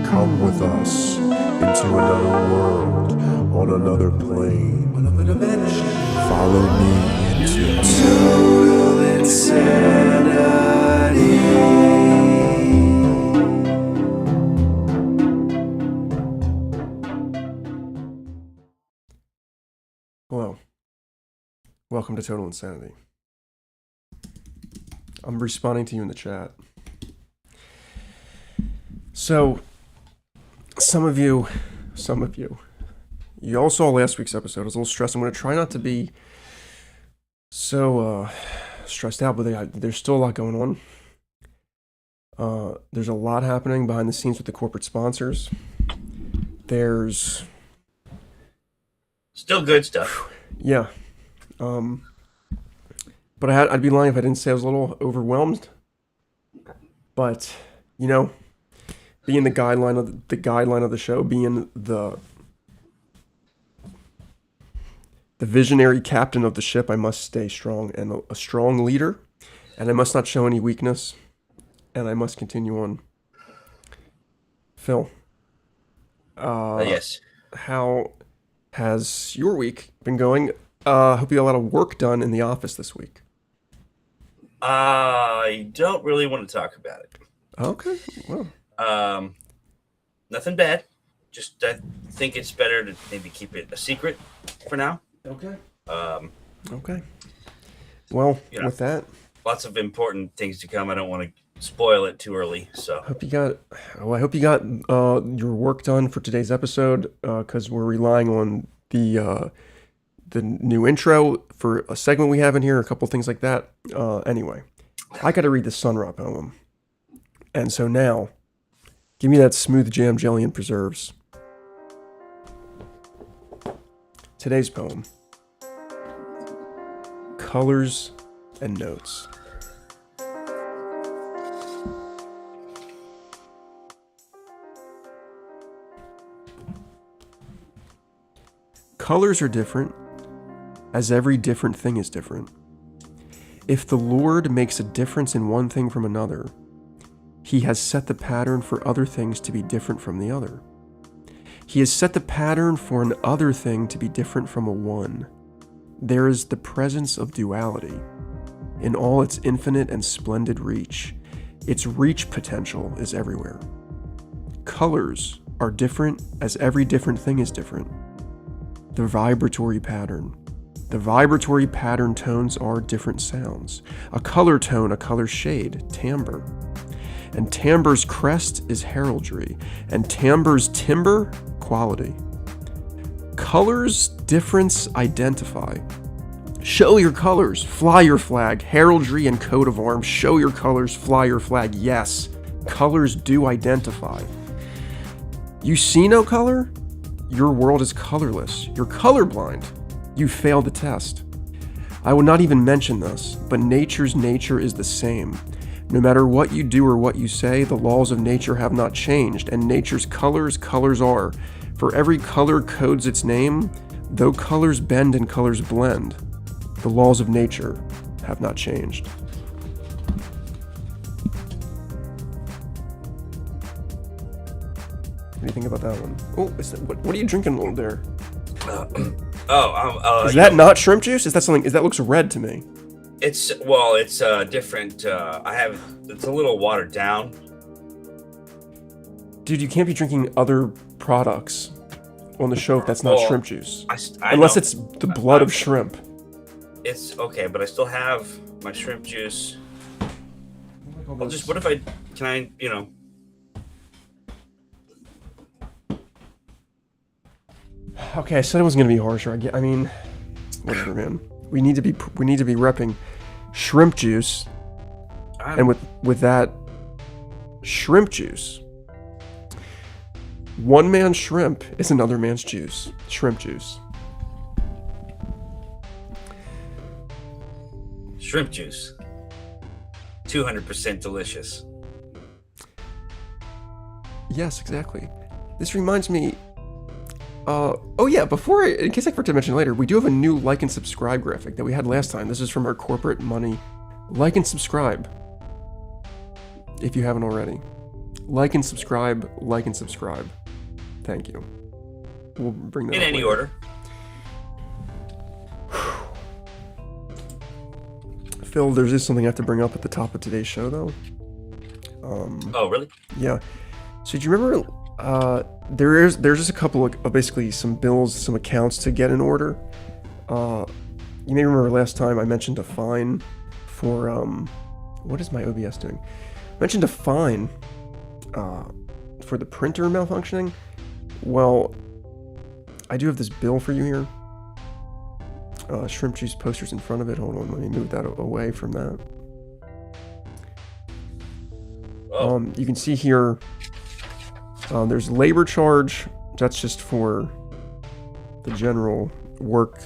Come with us into another world, on another plane, another dimension. Follow me into total insanity. Hello. Welcome to Total Insanity. I'm responding to you in the chat. So, some of you all saw last week's episode. I was a little stressed. I'm going to try not to be so stressed out, but there's still a lot going on. There's a lot happening behind the scenes with the corporate sponsors. There's still good stuff. Yeah. But I'd be lying if I didn't say I was a little overwhelmed. But, you know, being the guideline of the show, being the visionary captain of the ship, I must stay strong and a strong leader, and I must not show any weakness, and I must continue on. Phil, Yes. How has your week been going? Hope you got a lot of work done in the office this week. I don't really want to talk about it. Okay. Well. Nothing bad. Just I think it's better to maybe keep it a secret for now. Okay. Okay. Well, with that, lots of important things to come. I don't want to spoil it too early. So I hope you got your work done for today's episode, because we're relying on the new intro for a segment we have in here, a couple things like that. Anyway, I got to read the Sun Ra poem, and so now, give me that smooth jam jelly and preserves. Today's poem: Colors and Notes. Colors are different, as every different thing is different. If the Lord makes a difference in one thing from another, He has set the pattern for other things to be different from the other. He has set the pattern for an other thing to be different from a one. There is the presence of duality in all its infinite and splendid reach. Its reach potential is everywhere. Colors are different as every different thing is different. The vibratory pattern tones are different sounds. A color tone, a color shade, timbre. And timbre's crest is heraldry, and timbre's timbre, quality. Colors, difference, identify. Show your colors, fly your flag, heraldry and coat of arms. Show your colors, fly your flag. Yes, colors do identify. You see no color? Your world is colorless. You're colorblind. You failed the test. I will not even mention this, but nature's nature is the same. No matter what you do or what you say, the laws of nature have not changed, and nature's colors are. For every color codes its name, though colors bend and colors blend, the laws of nature have not changed. What do you think about that one? Oh, what are you drinking over there? Is that not shrimp juice? Is that something? That looks red to me. It's different. It's a little watered down. Dude, you can't be drinking other products on the show if that's not shrimp juice. Unless it's the blood of shrimp. It's okay, but I still have my shrimp juice. Can I Okay, I said it wasn't gonna be harsher. I mean, whatever, man. We need to be repping shrimp juice, and with that shrimp juice, one man's shrimp is another man's juice. Shrimp juice. Shrimp juice. 200% delicious. Yes, exactly. This reminds me. Oh yeah, in case I forget to mention later, we do have a new like and subscribe graphic that we had last time. This is from our corporate money. Like and subscribe. If you haven't already. Like and subscribe, like and subscribe. Thank you. We'll bring that in up any later. order. Phil, there's just something I have to bring up at the top of today's show, though. Oh, really? Yeah. So do you remember? There's just a couple of basically some bills, some accounts to get in order. You may remember last time I mentioned a fine for what is my OBS doing? I mentioned a fine for the printer malfunctioning. Well, I do have this bill for you here. Shrimp juice posters in front of it. Hold on, let me move that away from that. Oh. You can see here, there's labor charge. That's just for the general work.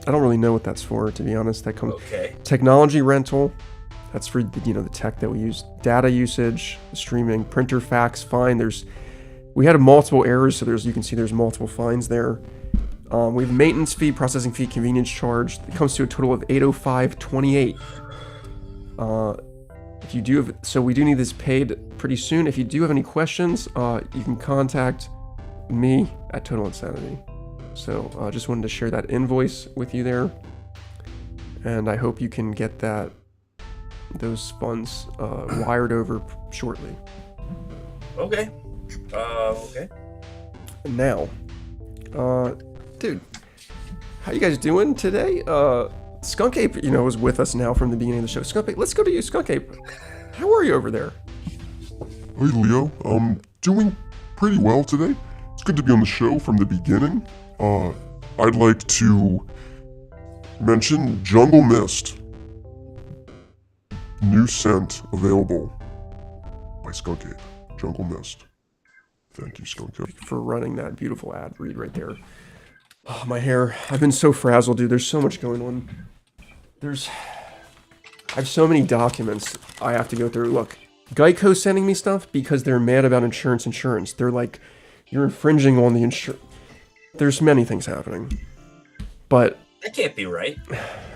I don't really know what that's for, to be honest. That comes. Okay. Technology rental. That's for the tech that we use. Data usage, streaming, printer fax fine. We had multiple errors, so you can see there's multiple fines there. We have maintenance fee, processing fee, convenience charge. It comes to a total of $805.28. If you do so we do need this paid pretty soon. If you do have any questions, you can contact me at Total Insanity. So just wanted to share that invoice with you there, and I hope you can get those funds wired over shortly. Okay. Okay. Now, dude, how you guys doing today? Skunk Ape, is with us now from the beginning of the show. Skunk Ape, let's go to you, Skunk Ape. How are you over there? Hey Leo, I'm doing pretty well today. It's good to be on the show from the beginning. I'd like to mention Jungle Mist. New scent available by Skunk Ape. Jungle Mist. Thank you, Skunk Ape. For running that beautiful ad read right there. Oh, my hair. I've been so frazzled, dude. There's so much going on. I have so many documents I have to go through. Look, Geico's sending me stuff because they're mad about insurance. They're like, you're infringing on the insurance. There's many things happening. But That can't be right.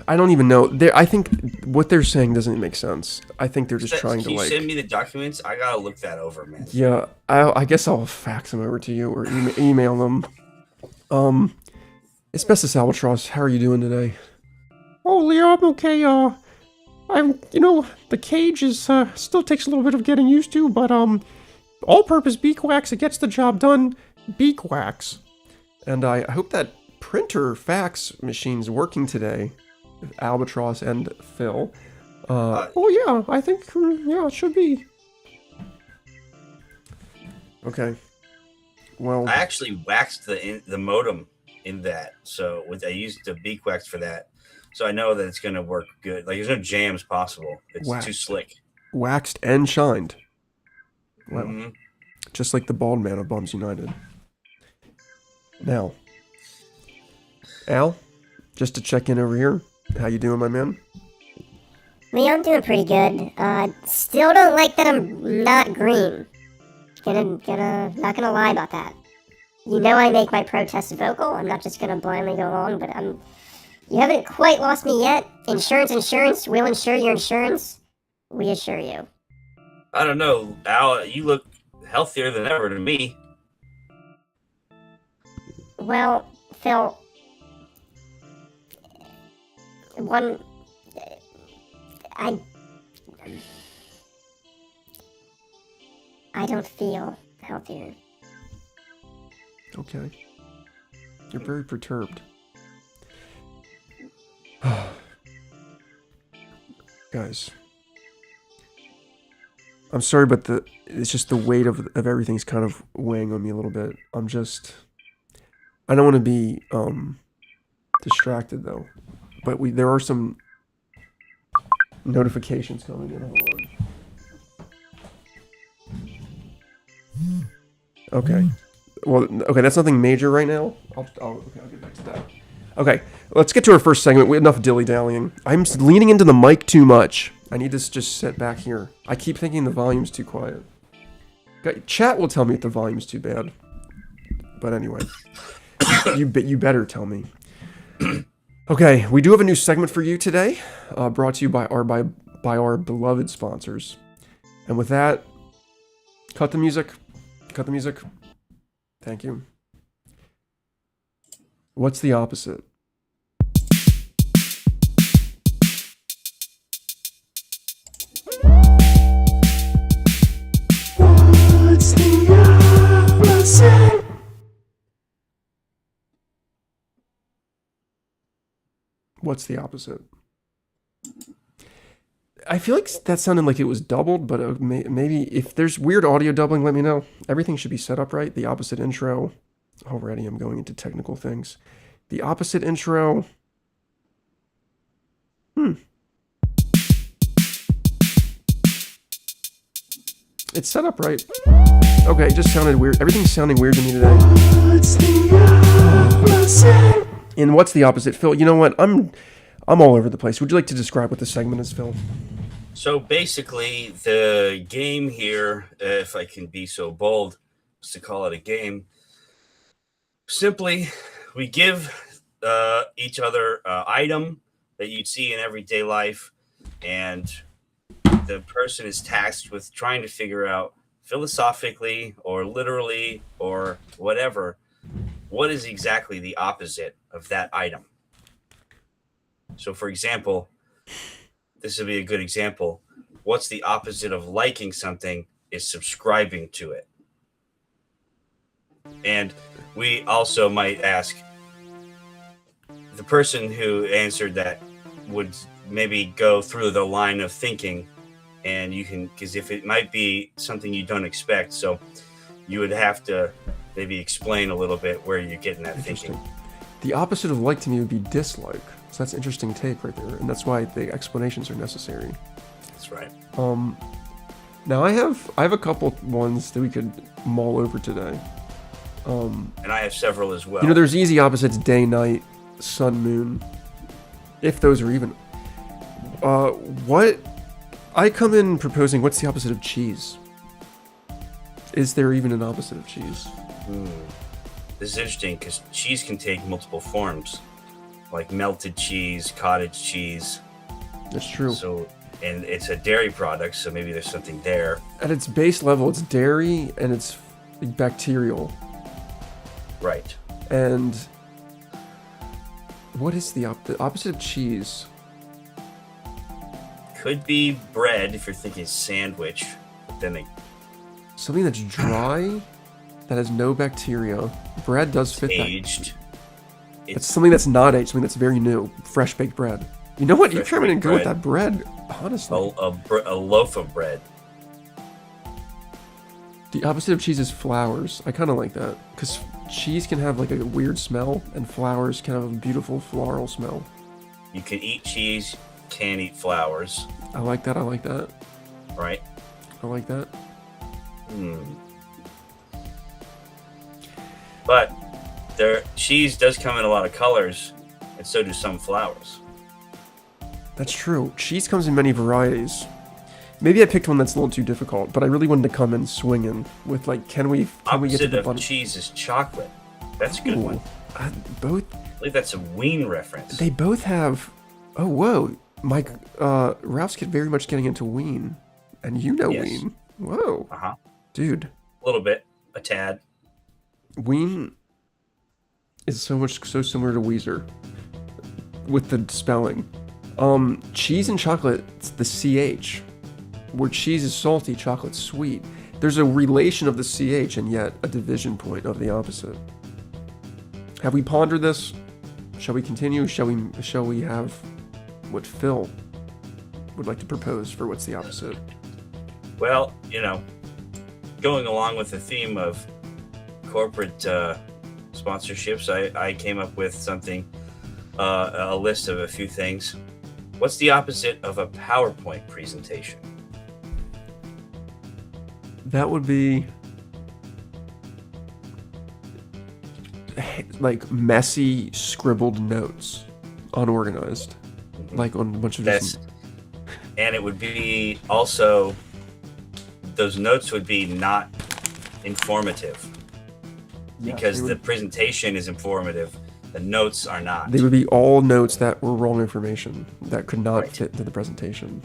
I don't even know. I think what they're saying doesn't make sense. I think they're just trying to Can you send me the documents? I gotta look that over, man. Yeah, I guess I'll fax them over to you or email them. Asbestos Albatross, how are you doing today? Oh, Leo, I'm okay. The cage is still takes a little bit of getting used to, but all-purpose beeswax, it gets the job done. Beeswax. And I hope that printer fax machine's working today. Albatross and Phil. Yeah, I think it should be. Okay. Well, I actually waxed the modem in that, so I used the beak wax for that, so I know that it's gonna work good. Like, there's no jams possible. It's too slick. Waxed and shined. Wow. Mm-hmm. Just like the bald man of Bums United. Now, Al, just to check in over here. How you doing, my man? Leo, I'm doing pretty good. Still don't like that I'm not green. Not gonna lie about that. I make my protest vocal. I'm not just gonna blindly go along, but you haven't quite lost me yet. Insurance, we'll insure your insurance. We assure you. I don't know, Al, you look healthier than ever to me. Well, Phil, I don't feel healthier. Okay. You're very perturbed. Guys. I'm sorry, but it's just the weight of everything's kind of weighing on me a little bit. I don't want to be distracted though. But there are some notifications coming in. Hold on. Okay. Well, okay, that's nothing major right now. I'll get back to that. Okay, let's get to our first segment. Enough dilly-dallying. I'm leaning into the mic too much. I need to just sit back here. I keep thinking the volume's too quiet. Chat will tell me if the volume's too bad. But anyway, you better tell me. Okay, we do have a new segment for you today, brought to you by our beloved sponsors. And with that, cut the music. Cut the music. Thank you. What's the opposite? What's the opposite? What's the opposite? I feel like that sounded like it was doubled, but maybe if there's weird audio doubling, let me know. Everything should be set up right. The opposite intro. Already I'm going into technical things. The opposite intro. It's set up right. Okay, it just sounded weird. Everything's sounding weird to me today. What's the opposite? And what's the opposite, Phil? You know what? I'm all over the place. Would you like to describe what the segment is, Phil? So basically, the game here, if I can be so bold as to call it a game, simply we give each other an item that you'd see in everyday life, and the person is tasked with trying to figure out philosophically or literally or whatever, what is exactly the opposite of that item. So, for example, this would be a good example. What's the opposite of liking something is subscribing to it. And we also might ask, the person who answered that would maybe go through the line of thinking, and you can, because if it might be something you don't expect, so you would have to maybe explain a little bit where you're getting that thinking. The opposite of like to me would be dislike. So that's an interesting take right there, and that's why the explanations are necessary. That's right. Now I have a couple ones that we could mull over today. And I have several as well. You know, there's easy opposites: day, night, sun, moon. If those are even. What I come in proposing, what's the opposite of cheese? Is there even an opposite of cheese? This is interesting because cheese can take multiple forms, like melted cheese, cottage cheese. That's true. So, and it's a dairy product, so maybe there's something there. At its base level, it's dairy and it's bacterial. Right. And what is the opposite of cheese? Could be bread if you're thinking sandwich, but then Something that's dry, that has no bacteria. Bread does fit aged. that. It's something that's not aged, something that's very new. Fresh baked bread. You know what? You come in and go with that bread, honestly. A loaf of bread. The opposite of cheese is flowers. I kind of like that. Because cheese can have like a weird smell, and flowers can have a beautiful floral smell. You can eat cheese, can't eat flowers. I like that. I like that. Right? I like that. But cheese does come in a lot of colors, and so do some flowers. That's true. Cheese comes in many varieties. Maybe I picked one that's a little too difficult, but I really wanted to come in swinging with like, can we get to the Opposite bottom? of cheese is chocolate. That's a good one. Both. I believe that's a Ween reference. They both have. Oh, whoa! Mike, Ralph's very much getting into Ween, and you know Yes. Ween. Whoa, dude. A little bit, a tad. Ween is so similar to Weezer with the spelling. Cheese and chocolate, it's the CH. Where cheese is salty, chocolate's sweet. There's a relation of the CH and yet a division point of the opposite. Have we pondered this? Shall we continue? Shall we have what Phil would like to propose for what's the opposite? Well, going along with the theme of corporate sponsorships, I came up with something, a list of a few things. What's the opposite of a PowerPoint presentation? That would be like messy, scribbled notes, unorganized, like on a bunch of And it would be also, those notes would be not informative, because the presentation is informative. The notes are not. They would be all notes that were wrong information that could not fit into the presentation.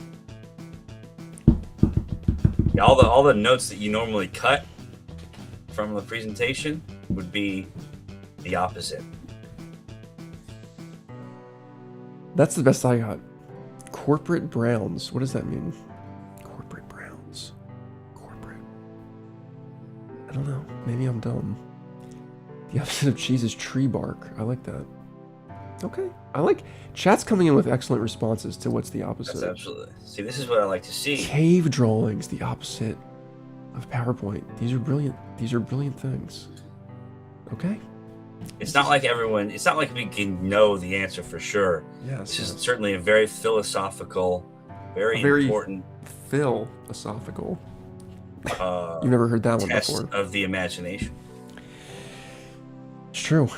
Yeah, all the notes that you normally cut from the presentation would be the opposite. That's the best I got. Corporate Browns. What does that mean? Corporate Browns. Corporate. I don't know. Maybe I'm dumb. The opposite of cheese is tree bark. I like that. Okay. I like... Chat's coming in with excellent responses to what's the opposite. That's absolutely... See, this is what I like to see. Cave drawings. The opposite of PowerPoint. These are brilliant. These are brilliant things. Okay. It's not like everyone... It's not like we can know the answer for sure. Yes. This is certainly a very philosophical, very important... Philosophical. You've never heard that one test before. Of the imagination. It's true.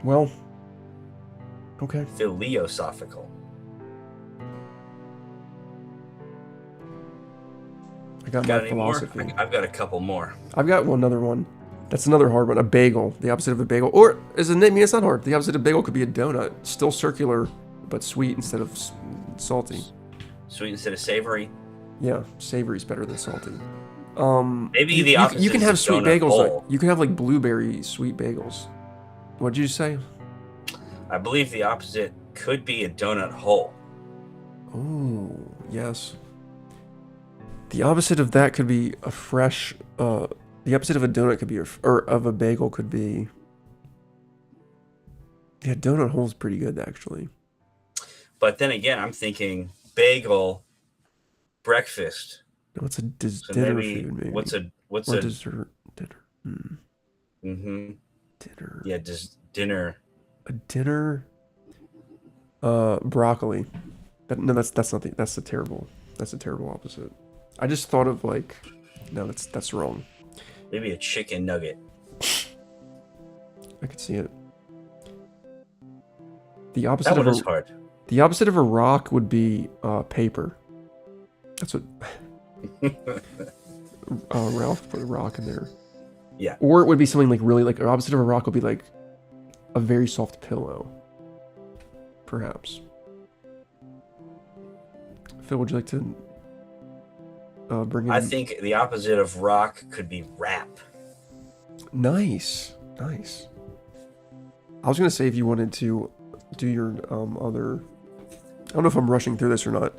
Well, okay. Philosophical. I got Got my any philosophy. more? I've got a couple more. I've got another one. That's another hard one. A bagel. The opposite of a bagel. Or, is it, I mean, it's not hard. The opposite of bagel could be a donut. Still circular, but sweet instead of salty. Sweet instead of savory. Yeah, savory's better than salty. Maybe the opposite. You can is have a sweet donut bagels. hole. Like, you can have like blueberry sweet bagels. What'd you say? I believe the opposite could be a donut hole. Oh, yes. The opposite of that could be a fresh. The opposite of a donut could be, or of a bagel could be. Yeah, donut hole is pretty good actually. But then again, I'm thinking bagel breakfast. No, it's a So dinner maybe, food. Maybe what's or a dessert dinner. Dinner. Yeah, just dinner. A dinner. Broccoli. No, that's not that's a terrible opposite. I just thought of like, no, that's wrong. Maybe a chicken nugget. I could see it. The opposite That of one is hard. The opposite of a rock would be paper. That's what Ralph put a rock in there. Yeah. Or it would be something like really like the opposite of a rock would be like a very soft pillow. Perhaps. Phil, would you like to bring in? I think the opposite of rock could be rap. Nice. I was gonna say if you wanted to do your other. I don't know if I'm rushing through this or not.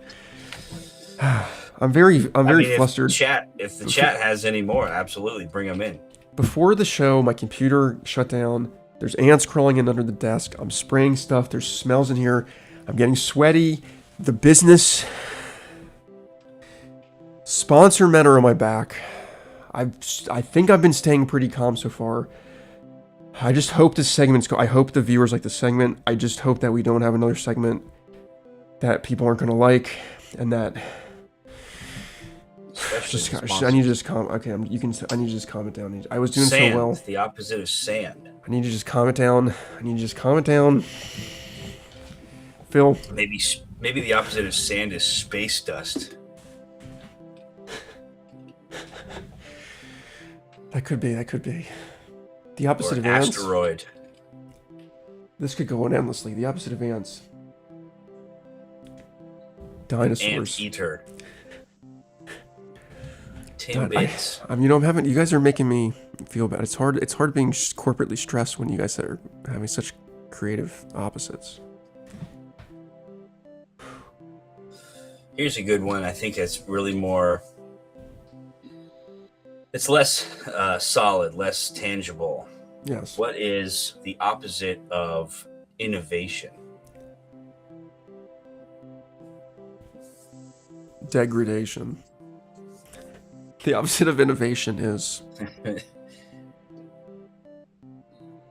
I'm very flustered. If the chat has any more, absolutely bring them in. Before the show, my computer shut down. There's ants crawling in under the desk. I'm spraying stuff. There's smells in here. I'm getting sweaty. The business sponsor men are on my back. I think I've been staying pretty calm so far. I just hope this segment's I hope the viewers like the segment. I just hope that we don't have another segment that people aren't gonna like, and that I need to just calm. Okay, I need to just calm it down. I was doing Sand, so well. the opposite of sand. I need to just calm it down. Phil. Maybe the opposite of sand is space dust. That could be. The opposite Or of ants. asteroid. This could go on endlessly. The opposite of ants. Dinosaurs. Ant eater. Timbits. You guys are making me feel bad. It's hard being corporately stressed when you guys are having such creative opposites. Here's a good one. I think it's really more. It's less solid, less tangible. Yes. What is the opposite of innovation? Degradation. The opposite of innovation is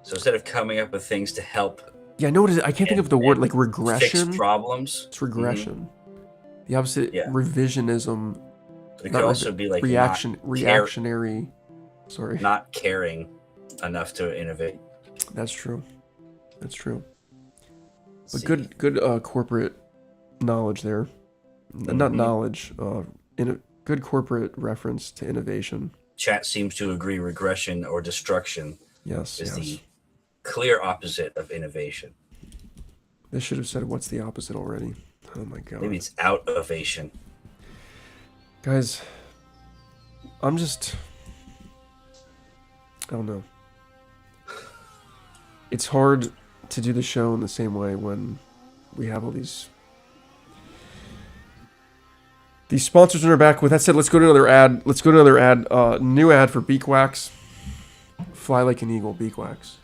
So instead of coming up with things to help Yeah, I know what it is. I can't think of the word, like fix regression. problems, It's regression. The opposite, Yeah. revisionism. it could also be like reactionary. Sorry. not caring enough to innovate. That's true. That's true. But See. good corporate knowledge there. Not knowledge. Good corporate reference to innovation. Chat seems to agree regression or destruction Yes. is Yes. the clear opposite of innovation. They should have said what's the opposite already. Oh my god. Maybe it's out ovation. Guys, I don't know. It's hard to do the show in the same way when we have all these sponsors in our back. With that said, let's go to another ad. New ad for Beak Wax. Fly like an eagle, Beak Wax.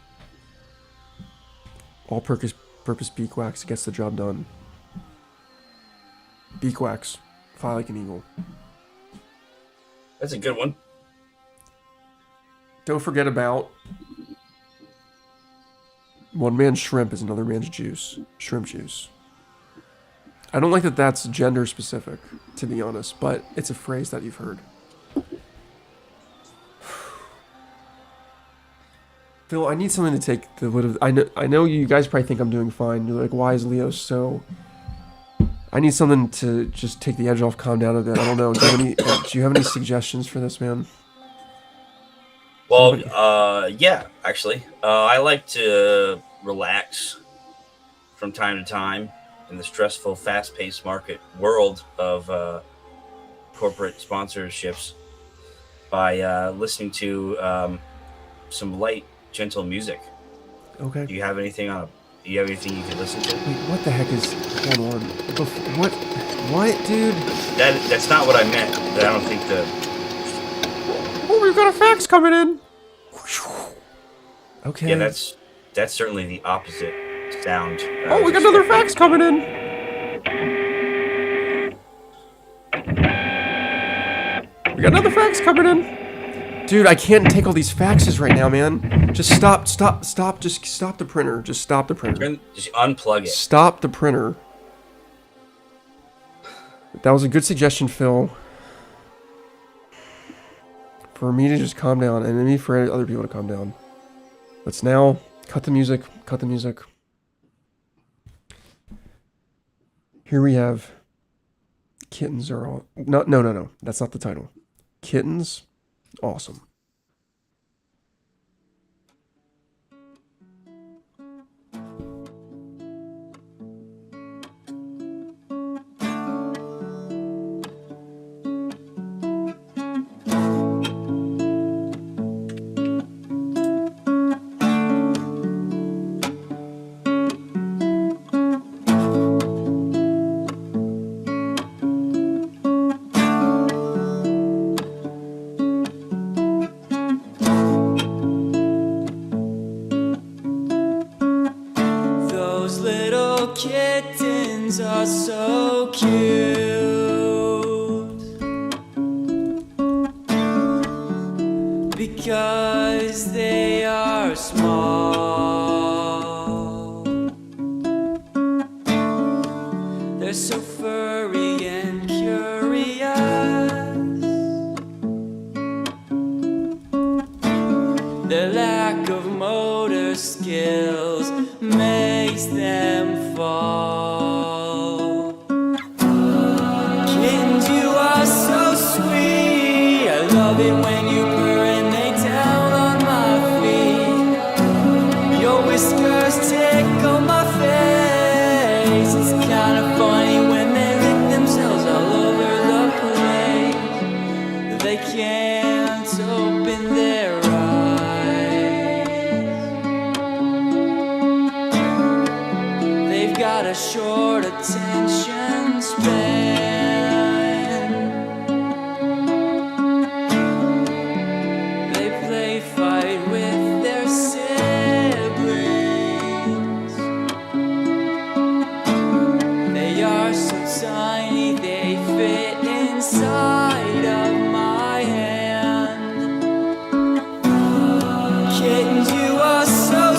All-purpose beak wax gets the job done. Beak Wax. Fly like an eagle. That's a good one. Don't forget about one man's shrimp is another man's juice. Shrimp juice. I don't like that that's gender specific, to be honest, but it's a phrase that you've heard. Phil, I need something to take the lid of... I know you guys probably think I'm doing fine. You're like, why is Leo so... I need something to just take the edge off, calm down a bit. I don't know. Do you have any suggestions for this, man? Well, yeah, actually. I like to relax from time to time in the stressful, fast-paced market world of corporate sponsorships by listening to some light, gentle music. Okay. Do you have anything you can listen to? Wait, what the heck is... Hold on. What, dude? That's not what I meant. I don't think Oh, we've got a fax coming in. Okay. Yeah, that's certainly the opposite sound. Oh, we got another fax coming in. We got another fax coming in. Dude, I can't take all these faxes right now, man. Just stop. Just stop the printer. Just stop the printer. Just unplug it. Stop the printer. That was a good suggestion, Phil. For me to just calm down, and maybe for other people to calm down. Let's now cut the music. Cut the music. Here we have Kittens are all... No. That's not the title. Kittens, awesome. Those little kittens are so cute because they are small. They're so furry and curious. Their lack of motor skills makes them fall. Kittens, you are so sweet. I love it when you purr and lay down on my feet. Your whiskers tickle my face. It's kind of funny when they lick themselves all over the place. They can't open their eyes. They've got a short attention span. They play fight with their siblings. They are so tiny they fit inside of my hand. Kittens, you are so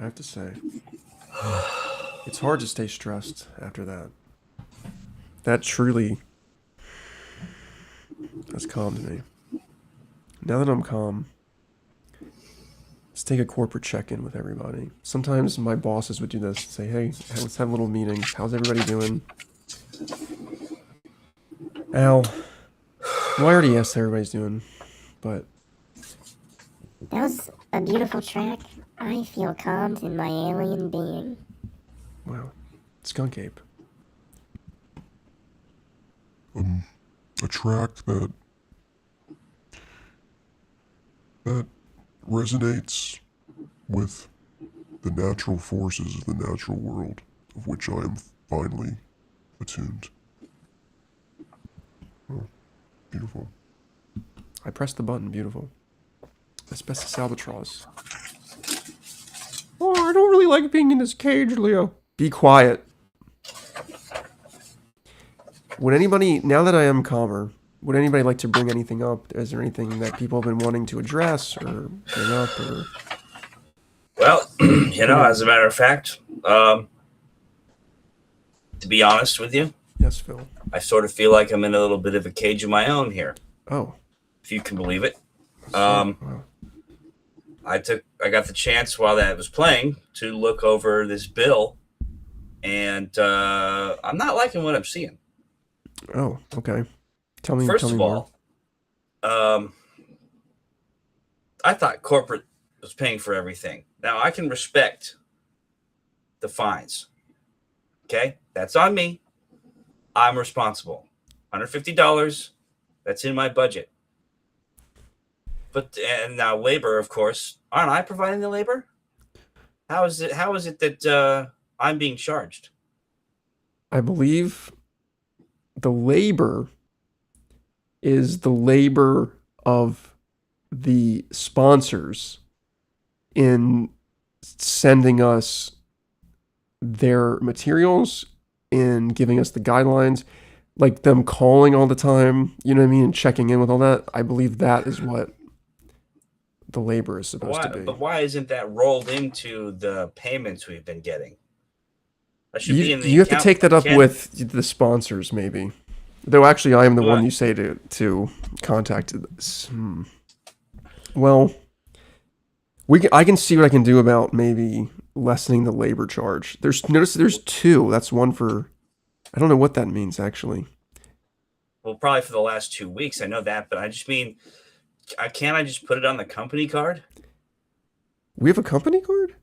I have to say. It's hard to stay stressed after that. That truly has calmed me. Now that I'm calm, let's take a corporate check-in with everybody. Sometimes my bosses would do this, say, hey, let's have a little meeting. How's everybody doing? Al, well, I already asked how everybody's doing, but... That was a beautiful track. I feel calmed in my alien being. Wow. Skunk Ape. A track that resonates with the natural forces of the natural world, of which I am finally attuned. Oh, beautiful. I pressed the button. Beautiful. Asbestos albatross. Oh, I don't really like being in this cage, Leo. Be quiet. Would anybody, now that I am calmer, would anybody like to bring anything up? Is there anything that people have been wanting to address or bring up? Or... Well, you know, as a matter of fact, to be honest with you, Yes, Phil. I sort of feel like I'm in a little bit of a cage of my own here, Oh. if you can believe it. Wow. I got the chance while that was playing to look over this bill, and I'm not liking what I'm seeing. Oh, okay. Tell me. First tell me of more. all, I thought corporate was paying for everything. Now I can respect the fines. Okay, that's on me. I'm responsible. $150. That's in my budget. But and now labor, of course, aren't I providing the labor? How is it that I'm being charged? I believe the labor is the labor of the sponsors in sending us their materials, in giving us the guidelines, like them calling all the time, you know what I mean, and checking in with all that. I believe that is what the labor is supposed to be. But why isn't that rolled into the payments we've been getting? That should be in the You have to take that up account. with the sponsors, maybe. Though actually, I am the one you say to contact. Well, I can see what I can do about maybe lessening the labor charge. Notice there's two. That's one for. I don't know what that means actually. Well, probably for the last 2 weeks. I know that, but I just mean, can't I just put it on the company card? We have a company card?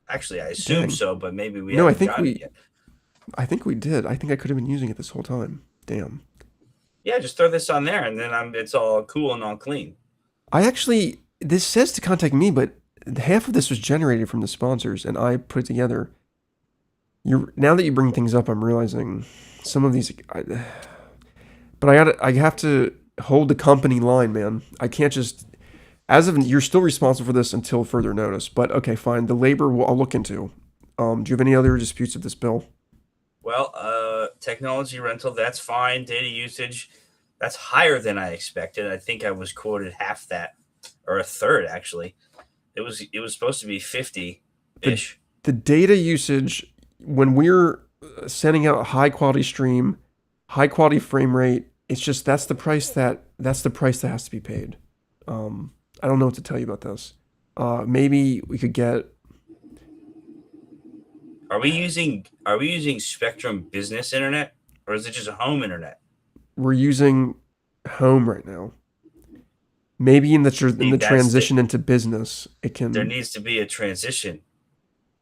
Actually, I assume Dang. so, but maybe we No, I haven't think gotten it yet. I think we did. I think I could have been using it this whole time. Damn. Yeah, just throw this on there, and then it's all cool and all clean. This says to contact me, but half of this was generated from the sponsors, and I put it together. Now that you bring things up, I'm realizing some of these. But I have to hold the company line, man. I can't just. You're still responsible for this until further notice. But okay, fine. The labor I'll look into. Do you have any other disputes of this bill? Well, technology rental, that's fine. Data usage, that's higher than I expected. I think I was quoted half that, or a third actually. It was supposed to be 50-ish. The data usage, when we're sending out a high quality stream, high quality frame rate, it's just that's the price that has to be paid. I don't know what to tell you about this. Maybe we could get. Are we using Spectrum Business Internet, or is it just a home internet? We're using home right now. Maybe in the transition into business, it can. There needs to be a transition.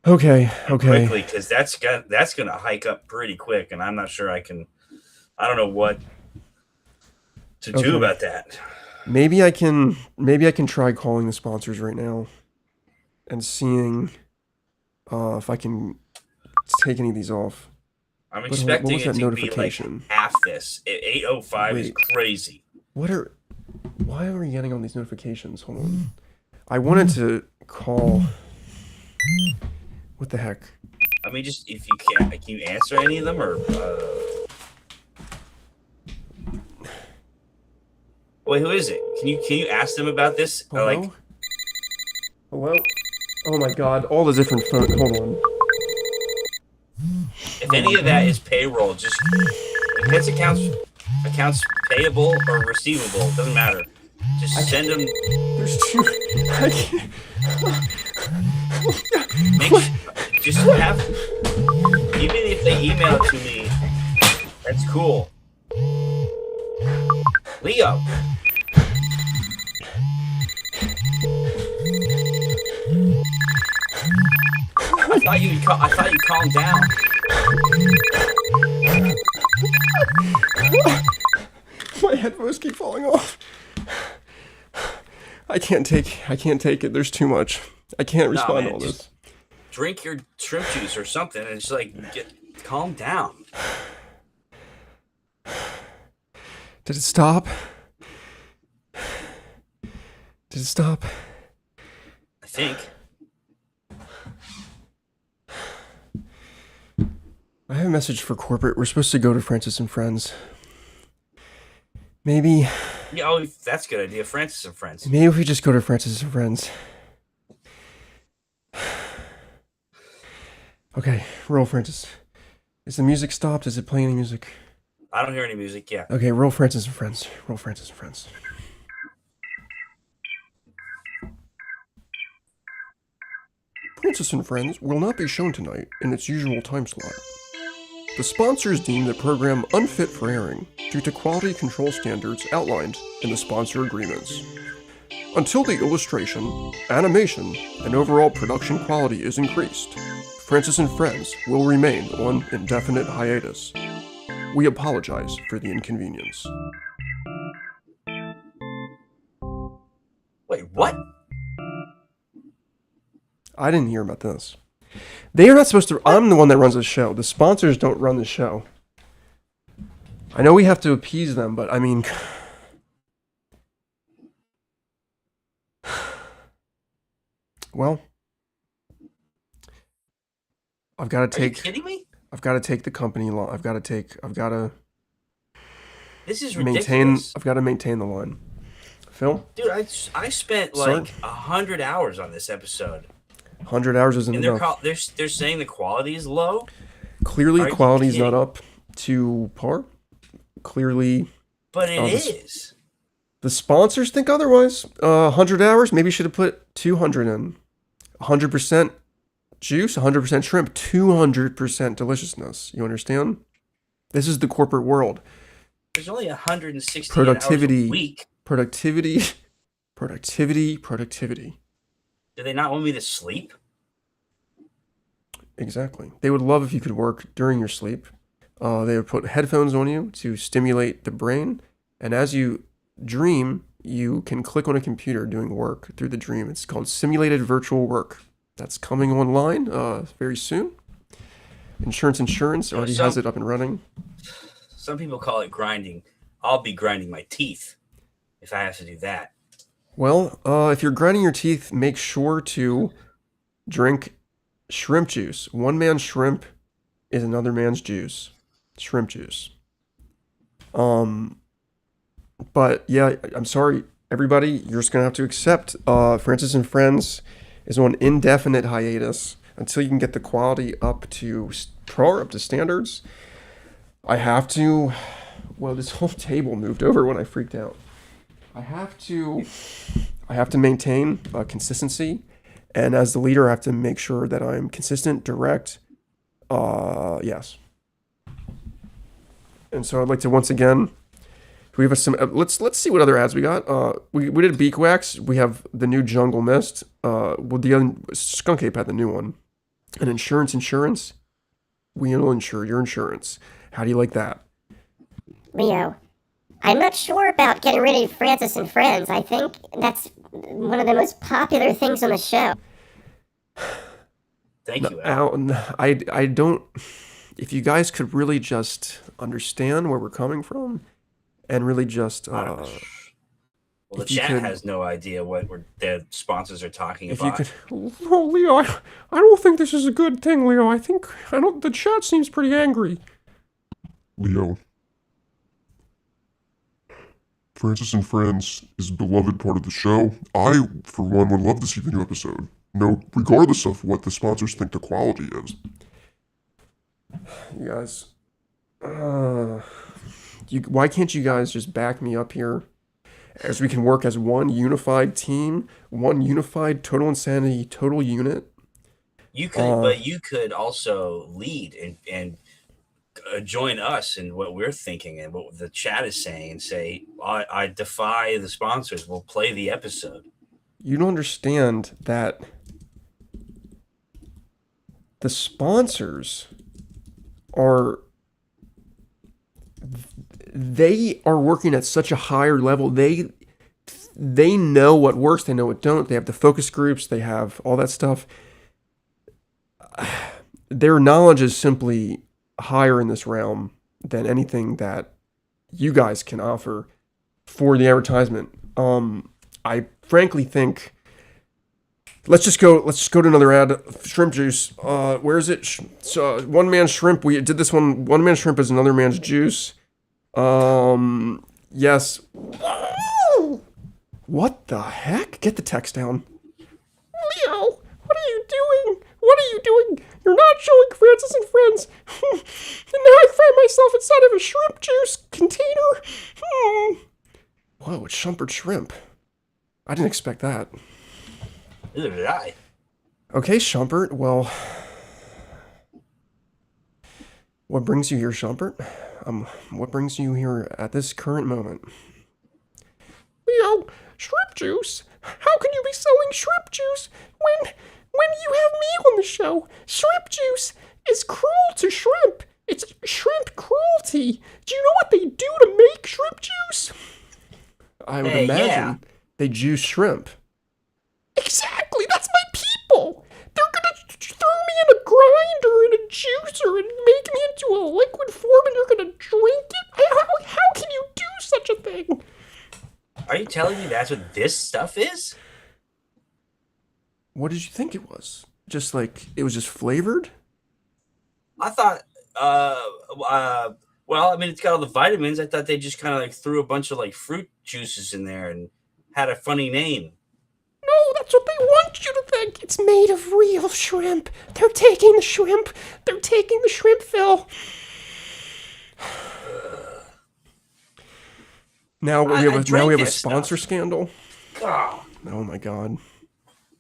Okay. Quickly, because that's going to hike up pretty quick, and I'm not sure I don't know what to do about that. Maybe I can try calling the sponsors right now and seeing if I can take any of these off. I'm expecting it to notification? be like half this. 8:05 is crazy. Why are we getting all these notifications? Hold on. I wanted to call. What the heck? I mean, just if you can you answer any of them, or wait, who is it? Can you ask them about this? Hello? Hello? Oh my god, all the different phones. Hold on. If any of that is payroll, just if it's accounts payable or receivable, it doesn't matter. Just send them. There's two. I can't. Just have. Even if they email it to me, that's cool. Leo. I thought you calmed down. My headphones keep falling off. I can't take it. There's too much. I can't respond to all this. Drink your shrimp juice or something and just like calm down. Did it stop? Did it stop? I think. I have a message for corporate. We're supposed to go to Francis and Friends. Maybe. Yeah, oh, that's a good idea. Francis and Friends. Maybe if we just go to Francis and Friends. Okay, roll Francis. Is the music stopped? Is it playing any music? I don't hear any music. Yeah. Okay, roll Francis and Friends. Roll Francis and Friends. Francis and Friends will not be shown tonight in its usual time slot. The sponsors deem the program unfit for airing due to quality control standards outlined in the sponsor agreements. Until the illustration, animation, and overall production quality is increased, Francis and Friends will remain on indefinite hiatus. We apologize for the inconvenience. Wait, what? I didn't hear about this. They are not supposed to. I'm the one that runs the show. The sponsors don't run the show. I know we have to appease them, but I mean. Well, I've got to take. Are you kidding me? I've got to take the company law. I've got to. This is maintain. ridiculous. I've got to maintain the line. Phil? Dude, I spent like 100 hours on this episode. 100 hours isn't And enough. they're saying the quality is low? Clearly, quality is not up to par. Clearly. But it is. The sponsors think otherwise. 100 hours, maybe you should have put 200 in. 100% juice, 100% shrimp, 200% deliciousness. You understand? This is the corporate world. There's only 160 productivity, hours a week. Productivity. Do they not want me to sleep? Exactly. They would love if you could work during your sleep. They would put headphones on you to stimulate the brain. And as you dream, you can click on a computer doing work through the dream. It's called simulated virtual work. That's coming online very soon. Insurance already has it up and running. Some people call it grinding. I'll be grinding my teeth if I have to do that. Well, if you're grinding your teeth, make sure to drink shrimp juice. One man's shrimp is another man's juice. Shrimp juice. But yeah, I'm sorry, everybody. You're just gonna have to accept. Francis and Friends is on indefinite hiatus until you can get the quality up to par, up to standards. I have to. Well, this whole table moved over when I freaked out. I have to maintain consistency, and as the leader, I have to make sure that I'm consistent, direct. Yes. And so I'd like to once again, we have some. Let's see what other ads we got. We did Beak Wax. We have the new Jungle Mist. Well, the other Skunk Ape had the new one. And insurance. We will insure your insurance. How do you like that? Leo, I'm not sure about getting rid of Francis and Friends. I think that's one of the most popular things on the show. Thank you, Al. I don't. If you guys could really just understand where we're coming from, and really just. Well, the chat has no idea what their sponsors are talking about. If you could, oh, Leo, I don't think this is a good thing, Leo. The chat seems pretty angry. Leo. Francis and Friends is a beloved part of the show. I, for one, would love to see the new episode. regardless of what the sponsors think the quality is. You guys, why can't you guys just back me up here? As we can work as one unified team, one unified total insanity, total unit. You could, but you could also lead and join us in what we're thinking and what the chat is saying, and say, I defy the sponsors. We'll play the episode. You don't understand that the sponsors they are working at such a higher level. They know what works, they know what don't. They have the focus groups, they have all that stuff. Their knowledge is simply higher in this realm than anything that you guys can offer for the advertisement. I frankly think let's just go to another ad. Shrimp juice. Where is it? So one man's shrimp. We did this one. One man's shrimp is another man's juice. Yes. What the heck? Get the text down. Leo, what are you doing? What are you doing? You're not showing Francis and Friends. And now I find myself inside of a shrimp juice container. Whoa, it's Shumpert shrimp. I didn't expect that. Neither did I. Okay, Shumpert, well, what brings you here, Shumpert? What brings you here at this current moment? Leo, shrimp juice? How can you be selling shrimp juice when you have me on the show? Shrimp juice is cruel to shrimp. It's shrimp cruelty. Do you know what they do to make shrimp juice? I would imagine they juice shrimp. Exactly, that's my people. They're gonna throw me in a grinder and a juicer and make me into a liquid form, and you're gonna drink it? How can you do such a thing? Are you telling me that's what this stuff is? What did you think it was? Just like, it was just flavored? I thought, well, I mean, it's got all the vitamins. I thought they just kind of like threw a bunch of like fruit juices in there and had a funny name. No, that's what they want you to think. It's made of real shrimp. They're taking the shrimp. They're taking the shrimp, Phil. Now we have a sponsor scandal. Oh. Oh my god.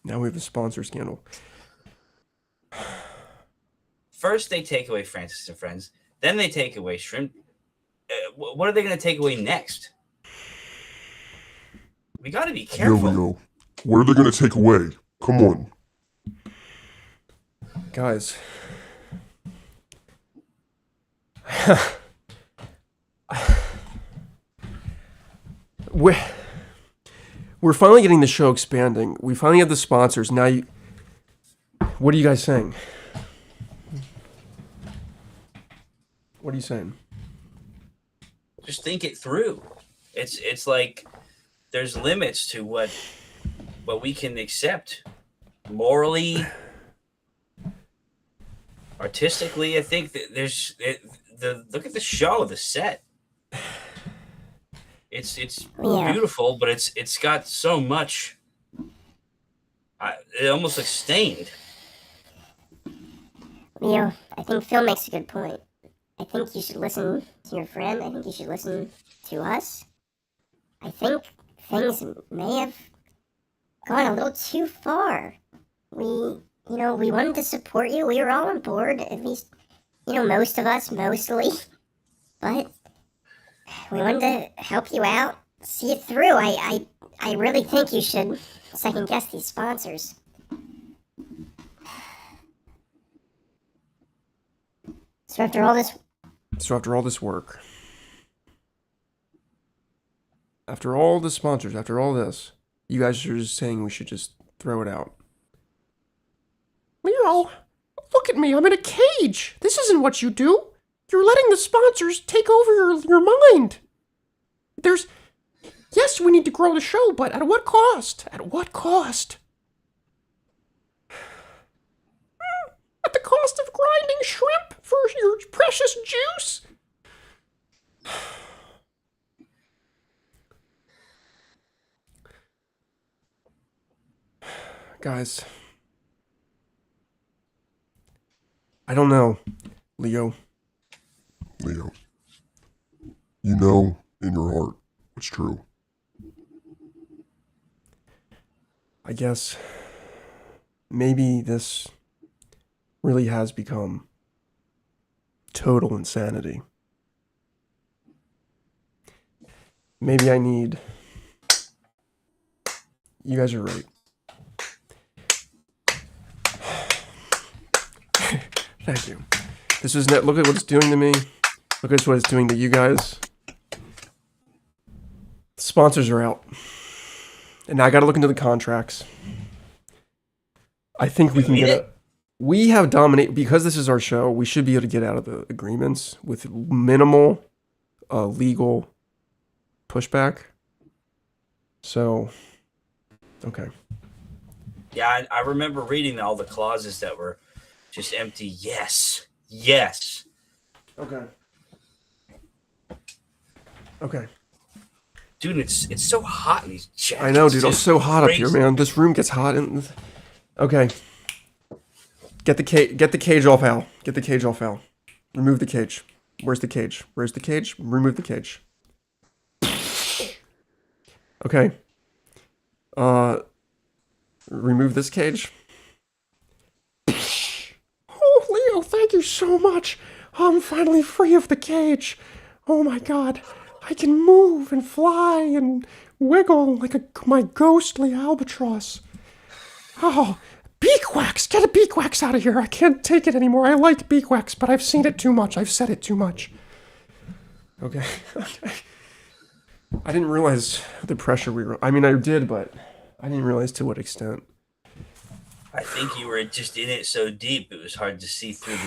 Now we have a sponsor scandal. First, they take away Francis and Friends. Then they take away shrimp. What are they going to take away next? We got to be careful. Leo, what are they going to take away? Come on. Guys. We're finally getting the show expanding. We finally have the sponsors. Now what are you guys saying? What are you saying? Just think it through. It's like there's limits to what we can accept morally, artistically. I think that there's look at the show, the set. It's beautiful, but it's got so much. It almost like stained. Leo, I think Phil makes a good point. I think you should listen to your friend. I think you should listen to us. I think things may have gone a little too far. We wanted to support you. We were all on board, at least, most of us, mostly. But we wanted to help you out, see it through. I really think you should second guess these sponsors. So after all this work, after all the sponsors, after all this, you guys are just saying we should just throw it out. Leo, look at me. I'm in a cage. This isn't what you do. You're letting the sponsors take over your mind. Yes, we need to grow the show, but at what cost? At what cost? At the cost of grinding shrimp for your precious juice? Guys, I don't know, Leo. Leo, you know in your heart what's true. I guess maybe this really has become total insanity. Maybe I need... You guys are right. Thank you. This is net. Look at what it's doing to me. Look at what it's doing to you guys. Sponsors are out. And now I got to look into the contracts. I think we can get it. We have dominate because this is our show. We should be able to get out of the agreements with minimal legal pushback. So, okay. Yeah, I remember reading all the clauses that were just empty. Yes. Yes. Okay. Okay. Dude, it's so hot in these jackets. I know, dude. It's It's so hot crazy. up here, man. This room gets hot. Okay. Get the cage off, Al. Get the cage off, Al. Remove the cage. Where's the cage? Where's the cage? Remove the cage. Okay. Remove this cage. Oh, Leo, thank you so much. I'm finally free of the cage. Oh my god. I can move and fly and wiggle like my ghostly albatross. Oh, beak wax! Get a beak wax out of here. I can't take it anymore. I like beak wax, but I've seen it too much. I've said it too much. Okay. Okay. I didn't realize the pressure we were... I mean, I did, but I didn't realize to what extent. I think you were just in it so deep it was hard to see through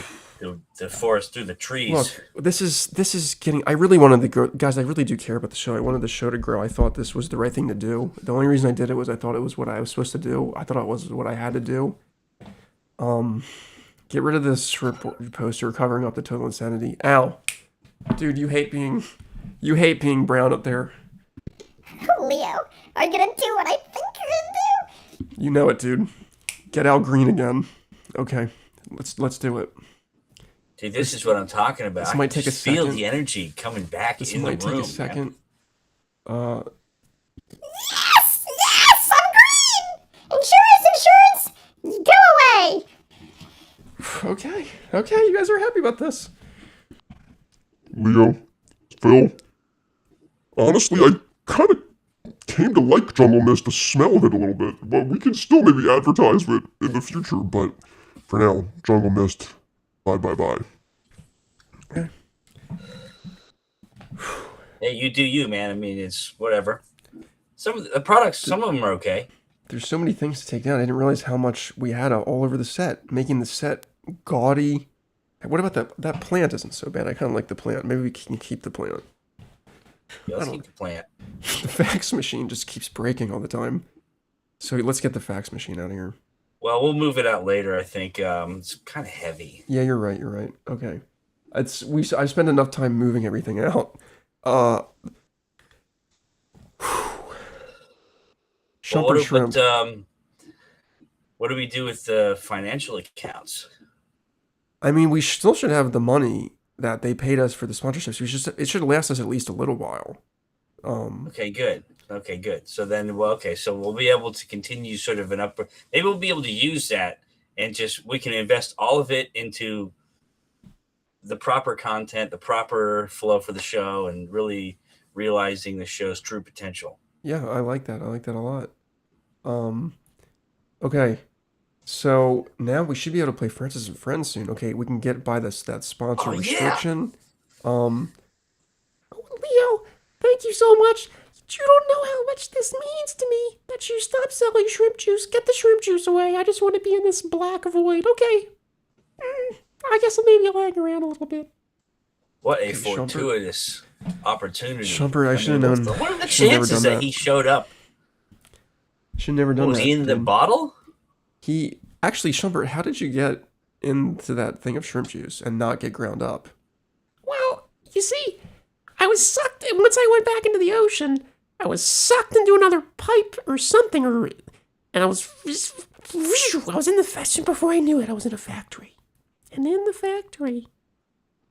the forest, through the trees. Look, this is getting... I really wanted to grow... Guys, I really do care about the show. I wanted the show to grow. I thought this was the right thing to do. The only reason I did it was I thought it was what I was supposed to do. I thought it was what I had to do. Get rid of this poster covering up the total insanity. Al, dude, you hate being brown up there. Leo, are you gonna do what I think you're gonna do? You know it, dude. Get Al green again. Okay, let's do it. Dude, this is what I'm talking about. This I might can take a just feel second. the energy coming back This in might the room. take a second. Yes! Yes! I'm green! Insurance! Go away! Okay, you guys are happy about this. Leo, Phil, honestly, I kind of came to like Jungle Mist, the smell of it a little bit, but we can still maybe advertise it in the future, but for now, Jungle Mist, bye. Okay. Hey, you do you, man. I mean, it's whatever. Some of the products, some of them are okay. There's so many things to take down. I didn't realize how much we had all over the set, making the set gaudy. What about that plant? Isn't so bad. I kind of like the plant. Maybe we can keep the plant. Yeah, let's keep the plant. The fax machine just keeps breaking all the time. So let's get the fax machine out of here. Well, we'll move it out later, I think. It's kind of heavy. Yeah, you're right. Okay. I spent enough time moving everything out. Shumpert shrimp. What do we do with the financial accounts? I mean, we still should have the money that they paid us for the sponsorships. It should last us at least a little while. Okay, good. So then, so we'll be able to continue sort of an upper. Maybe we'll be able to use that and we can invest all of it into the proper content, the proper flow for the show, and really realizing the show's true potential. Yeah, I like that. I like that a lot. Okay. So now we should be able to play Francis and Friends soon. Okay, we can get by that sponsor restriction. Leo, thank you so much. You don't know how much this means to me that you stop selling shrimp juice. Get the shrimp juice away. I just want to be in this black void. Okay. I guess maybe I'll hang around a little bit. What a fortuitous opportunity. Shumpert, I should have known. What are the chances that he showed up? Should never done Was that. he in the bottle? Shumpert, how did you get into that thing of shrimp juice and not get ground up? Well, you see, I was sucked, and once I went back into the ocean, I was sucked into another pipe or something, and I was in the fashion before I knew it. I was in a factory, And in the factory,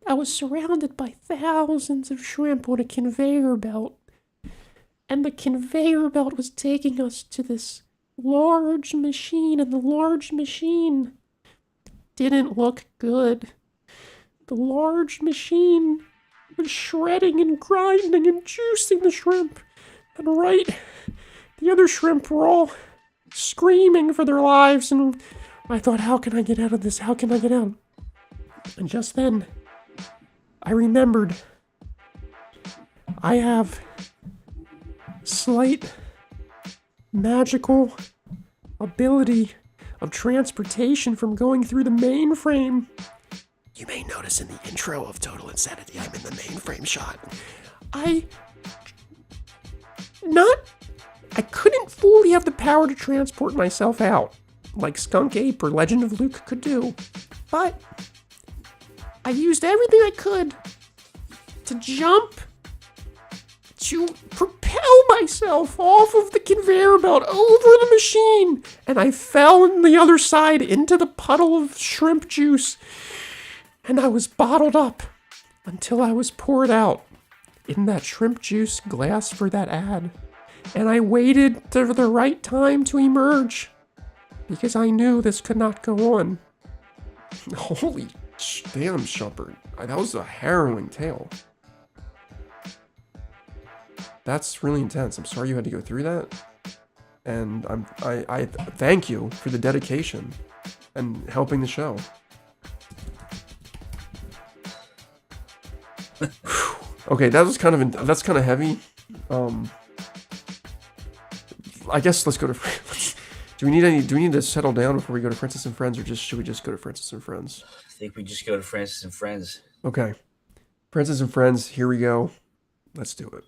I was surrounded by thousands of shrimp on a conveyor belt. And the conveyor belt was taking us to this large machine, and the large machine didn't look good. The large machine was shredding and grinding and juicing the shrimp. And the other shrimp were all screaming for their lives, and I thought, how can I get out of this? How can I get out? And just then, I remembered I have slight magical ability of transportation from going through the mainframe. You may notice in the intro of Total Insanity, I'm in the mainframe shot. I couldn't fully have the power to transport myself out, like Skunk Ape or Legend of Luke could do, but I used everything I could to jump, to propel myself off of the conveyor belt over the machine, and I fell on the other side into the puddle of shrimp juice, and I was bottled up until I was poured out in that shrimp juice glass for that ad. And I waited for the right time to emerge, because I knew this could not go on. Holy damn, Shumpert. That was a harrowing tale. That's really intense. I'm sorry you had to go through that. And I thank you for the dedication and helping the show. Okay, that's kind of heavy. I guess let's go to. Do we need to settle down before we go to Francis and Friends, or should we just go to Francis and Friends? I think we just go to Francis and Friends. Okay, Francis and Friends. Here we go. Let's do it.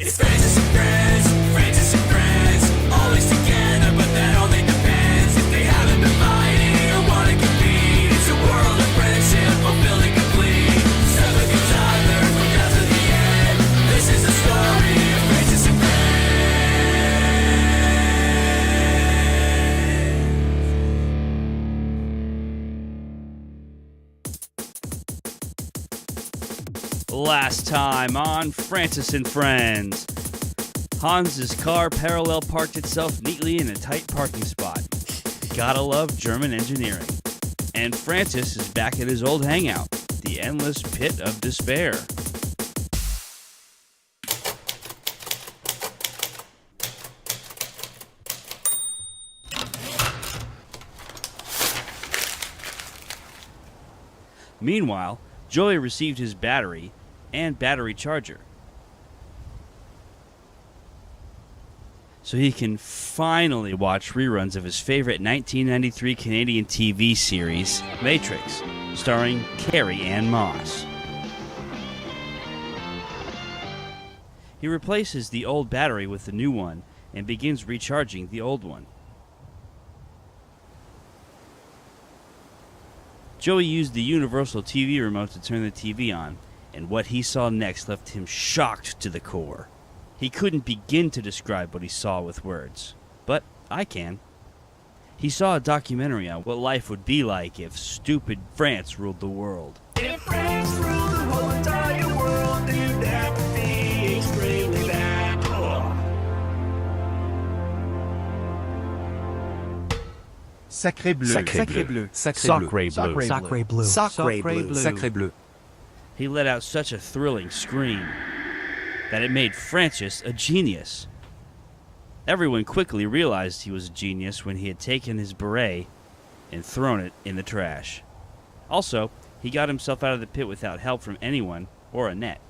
It's Francis and Friends, always together, but that only depends if they haven't been fighting or want to compete. It's a world of friendship, fulfilled and complete. Seven good Tyler, from now to the end. This is the story of Francis and Friends. Last time on Francis and Friends. Hans's car parallel parked itself neatly in a tight parking spot. Gotta love German engineering. And Francis is back at his old hangout, the endless pit of despair. Meanwhile, Joey received his battery and battery charger, so he can finally watch reruns of his favorite 1993 Canadian TV series, Matrix, starring Carrie Ann Moss. He replaces the old battery with the new one and begins recharging the old one. Joey used the universal TV remote to turn the TV on, and what he saw next left him shocked to the core. He couldn't begin to describe what he saw with words, but I can. He saw a documentary on what life would be like if stupid France ruled the world. If France ruled the whole entire world, then that would be extremely bad. Sacré bleu. Sacré bleu. Sacré bleu. Sacré bleu. Sacré bleu. Sacré bleu. He let out such a thrilling scream that it made Francis a genius. Everyone quickly realized he was a genius when he had taken his beret and thrown it in the trash. Also, he got himself out of the pit without help from anyone or a net.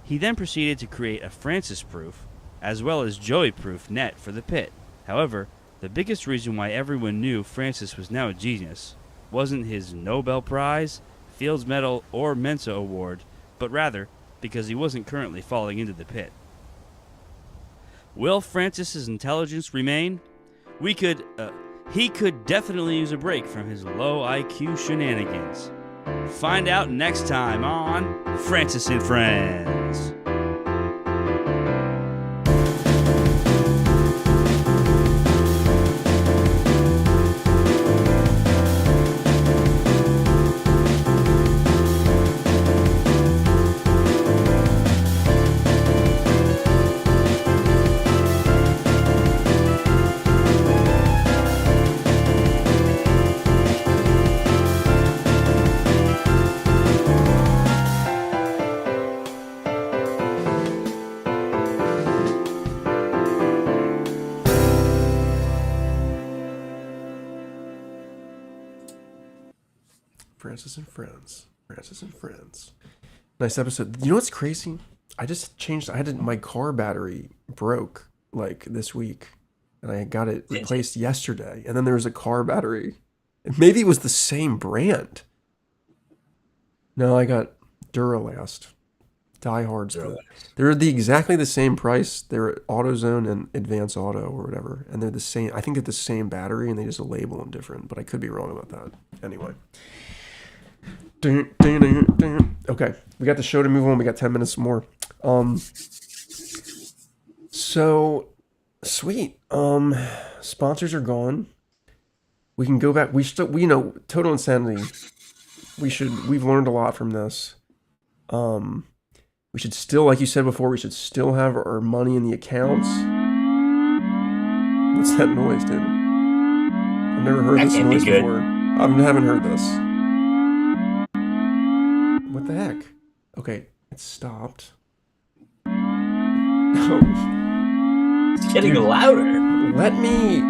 He then proceeded to create a Francis-proof, as well as Joey-proof net for the pit. However, the biggest reason why everyone knew Francis was now a genius wasn't his Nobel Prize, Fields Medal, or Mensa Award, but rather because he wasn't currently falling into the pit. Will Francis's intelligence remain? He could definitely use a break from his low IQ shenanigans. Find out next time on Francis and Friends. Francis and Friends. Francis and Friends. Nice episode. You know what's crazy? I just changed. My car battery broke like this week, and I got it replaced yesterday. And then there was a car battery. Maybe it was the same brand. No, I got Duralast. Diehard's. They're exactly the same price. They're AutoZone and Advance Auto or whatever, and they're the same. I think they're the same battery, and they just label them different. But I could be wrong about that. Anyway. Okay, we got the show to move on. We got 10 minutes more. So sweet. Sponsors are gone. We can go back. We Total Insanity. We've learned a lot from this. We should still, like you said before, we should still have our money in the accounts. What's that noise, dude? I've never heard this noise before. I haven't heard this. What the heck? Okay, it stopped. It's getting louder. Let me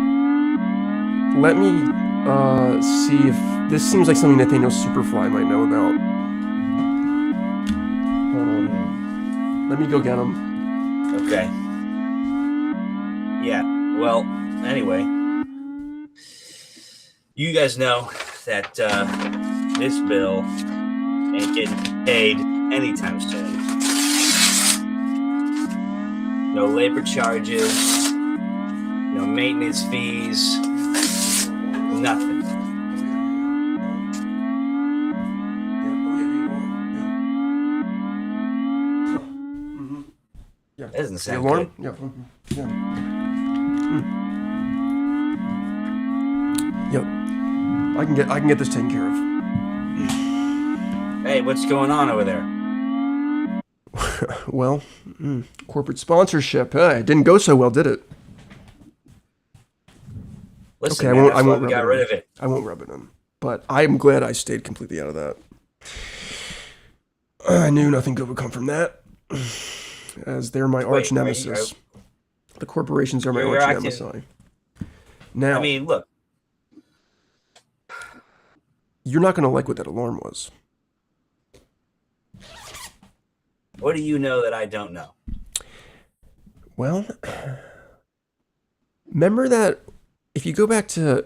see if this seems like something Nathaniel Superfly might know about. Hold on. Let me go get him. Okay. Yeah. Well, anyway, you guys know that this bill ain't getting paid anytime soon. No labor charges, no maintenance fees, nothing. Yeah. That doesn't sound the alarm? good. Yeah. Yep. I can get this taken care of. Hey, what's going on over there? Well, corporate sponsorship. It didn't go so well, did it? Listen, okay, man, I won't we rub got it rid in. of it. I won't rub it in. But I'm glad I stayed completely out of that. I knew nothing good would come from that. As they're my arch nemesis. The corporations are my arch nemesis. Now, I mean, look. You're not going to like what that alarm was. What do you know that I don't know? Well, remember that if you go back to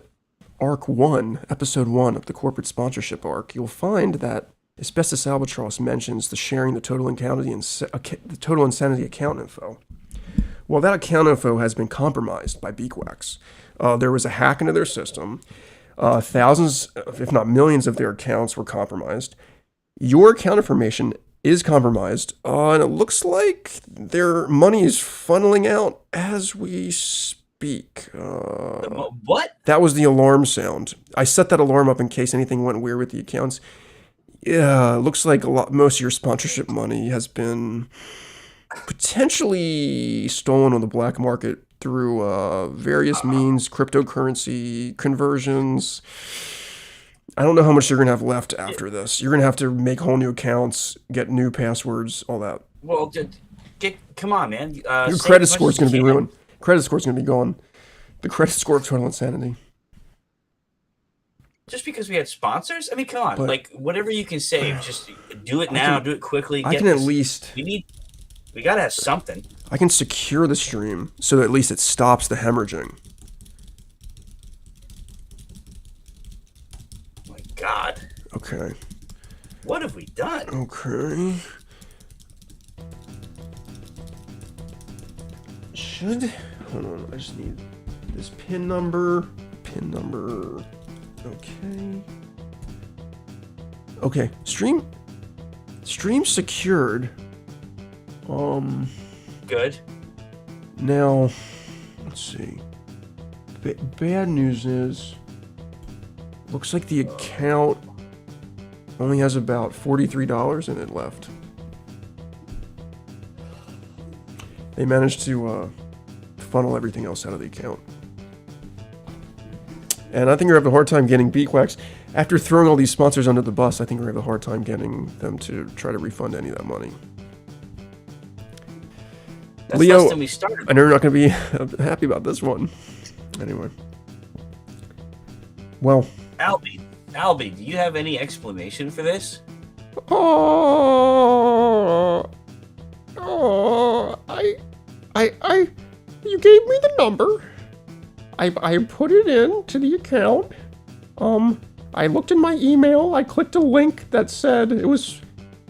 Arc 1, Episode 1 of the corporate sponsorship arc, you'll find that Asbestos Albatross mentions the sharing the total insanity account info. Well, that account info has been compromised by Beakwax. There was a hack into their system. Thousands, if not millions, of their accounts were compromised. Your account information is compromised, and it looks like their money is funneling out as we speak. What? That was the alarm sound. I set that alarm up in case anything went weird with the accounts. Yeah, it looks like most of your sponsorship money has been potentially stolen on the black market through various means, cryptocurrency, conversions. I don't know how much you're going to have left after this. You're going to have to make whole new accounts, get new passwords, all that. Well, come on, man. Your credit score is going to be ruined. Credit score is going to be gone. The credit score of Total Insanity. Just because we had sponsors? I mean, come on. Like, whatever you can save, just do it now. Do it quickly. I can at least... We got to have something. I can secure the stream so that at least it stops the hemorrhaging. My God. Okay. What have we done? Okay. Hold on, I just need this PIN number. Okay, stream secured. Good. Now, let's see. Bad news is, looks like the account only has about $43 in it left. They managed to funnel everything else out of the account. And I think we're having a hard time getting Beakwax. After throwing all these sponsors under the bus, I think we're having a hard time getting them to try to refund any of that money. That's Leo, less than we started. I know you're not going to be happy about this one. Anyway. Well. Albie, Albie, do you have any explanation for this? You gave me the number. I put it in to the account. I looked in my email. I clicked a link that said it was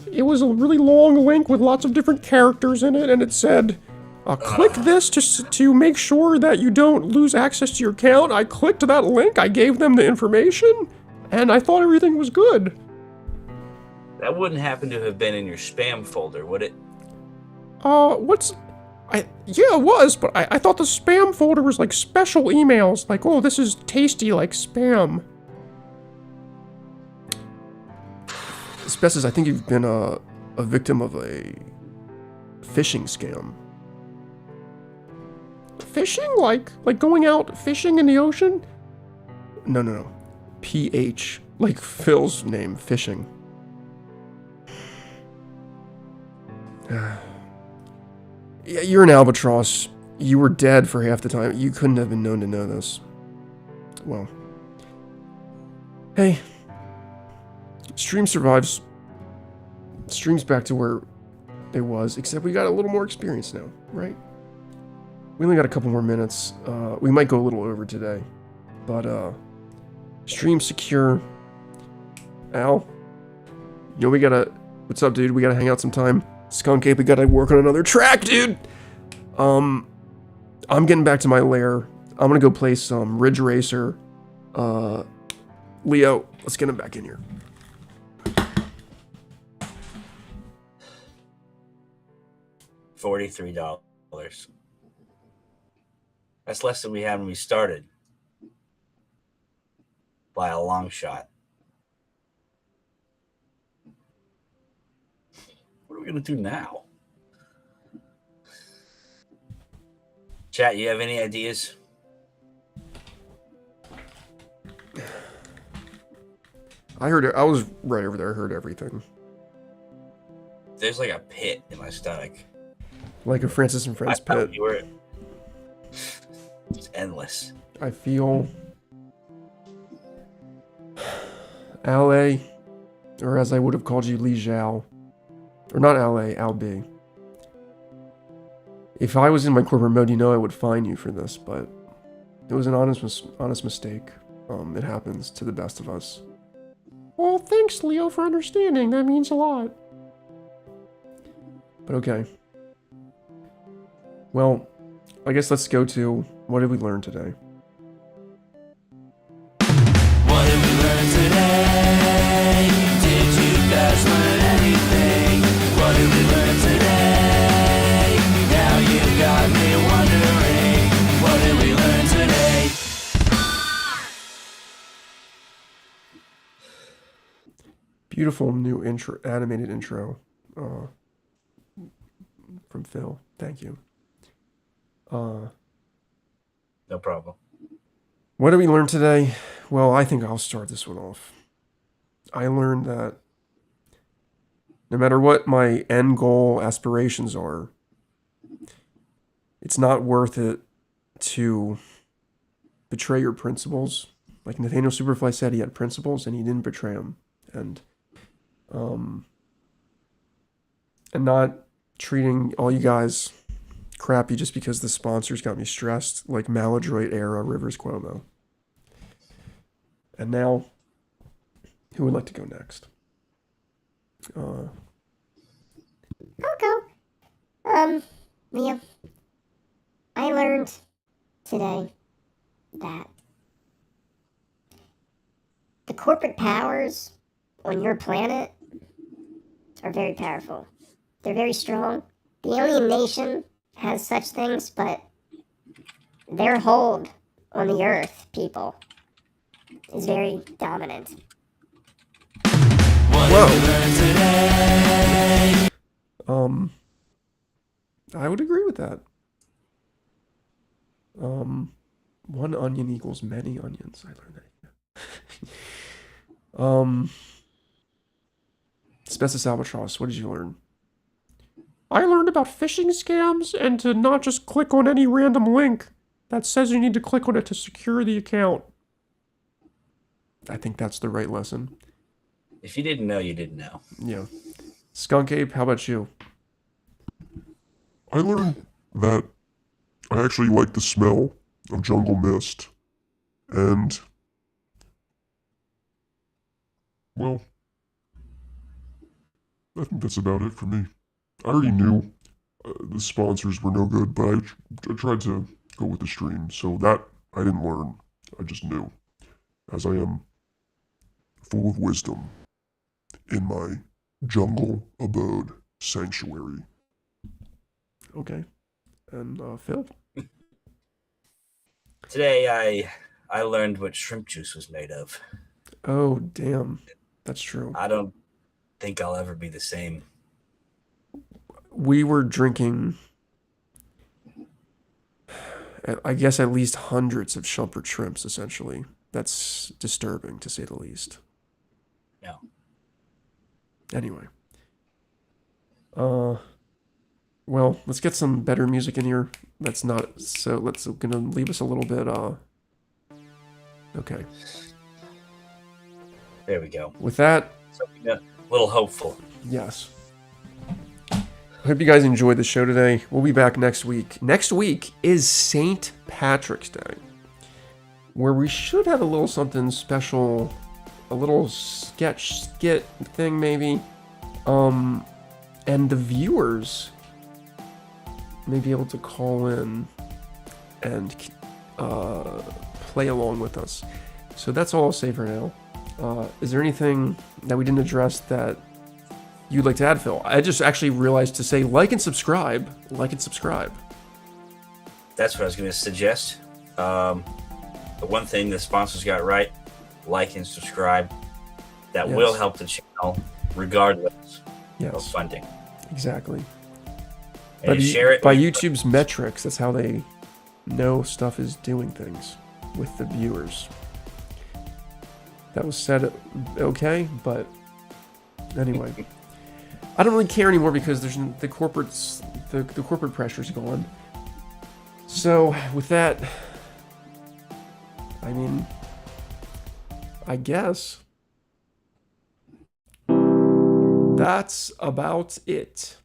a really long link with lots of different characters in it, and it said, click this to make sure that you don't lose access to your account. I clicked that link. I gave them the information, and I thought everything was good. That wouldn't happen to have been in your spam folder, would it? Yeah, it was, but I thought the spam folder was like special emails, like, oh, this is tasty, like spam. Asbestos, I think you've been a victim of a phishing scam. Fishing? Like going out fishing in the ocean? No. PH, like Phil's name, fishing. Yeah, you're an albatross. You were dead for half the time. You couldn't have been known to know this. Well. Hey. Stream survives. Stream's back to where it was, except we got a little more experience now, right? We only got a couple more minutes. We might go a little over today. But, stream secure. Al? You know we gotta... What's up, dude? We gotta hang out sometime. Skunk Ape, we gotta work on another track, dude! I'm getting back to my lair. I'm gonna go play some Ridge Racer. Leo, let's get him back in here. $43. That's less than we had when we started. By a long shot. What are we going to do now? Chat, you have any ideas? I heard it. I was right over there. I heard everything. There's like a pit in my stomach. Like a Francis and Frenz pit. You were... It's endless. I feel... LA, or as I would have called you, Li Zhao. Or not LA, Al B. If I was in my corporate mode, you know I would fine you for this, but it was an honest mistake. It happens to the best of us. Well, thanks, Leo, for understanding. That means a lot. But okay. Well, I guess let's go to what did we learn today? What did we learn today? Did you guys learn anything? What did we learn today? Now you got me wondering. What did we learn today? Beautiful new animated intro from Phil. Thank you. No problem. What did we learn today? Well, I think I'll start this one off. I learned that no matter what my end goal aspirations are, it's not worth it to betray your principles. Like Nathaniel Superfly said, he had principles and he didn't betray them. And not treating all you guys crappy just because the sponsors got me stressed, like Maladroit era Rivers Cuomo. And now, who would like to go next? I'll go. Liam, I learned today that the corporate powers on your planet are very powerful. They're very strong. The alien nation has such things, but their hold on the Earth, people, is very dominant. Whoa. I would agree with that. One onion equals many onions. I learned that. Species Albatross, what did you learn? I learned about phishing scams and to not just click on any random link that says you need to click on it to secure the account. I think that's the right lesson. If you didn't know, you didn't know. Yeah. Skunk Ape, how about you? I learned that I actually like the smell of jungle mist. And, well, I think that's about it for me. I already knew the sponsors were no good, but I tried to go with the stream. So that I didn't learn. I just knew. As I am full of wisdom in my jungle abode sanctuary. Okay. And Phil? Today, I learned what shrimp juice was made of. Oh, damn. That's true. I don't think I'll ever be the same. We were drinking, I guess, at least hundreds of Shumpert shrimps, essentially. That's disturbing, to say the least. No. Anyway. Well, let's get some better music in here. That's not, so let's gonna leave us a little bit, okay. There we go. With that, Something a little hopeful. yes. I hope you guys enjoyed the show today. We'll be back next week. Next week is St. Patrick's Day, where we should have a little something special, a little skit thing maybe, and the viewers may be able to call in and play along with us. So that's all I'll say for now. Is there anything that we didn't address that you'd like to add, Phil? I just actually realized to say like and subscribe. Like and subscribe. That's what I was going to suggest. The one thing the sponsors got right, like and subscribe. That will help the channel regardless of funding. Exactly. And share it by YouTube's metrics, that's how they know stuff is doing things with the viewers. That was said okay, but anyway. I don't really care anymore because there's the corporate pressure's gone. So with that, I mean, I guess that's about it.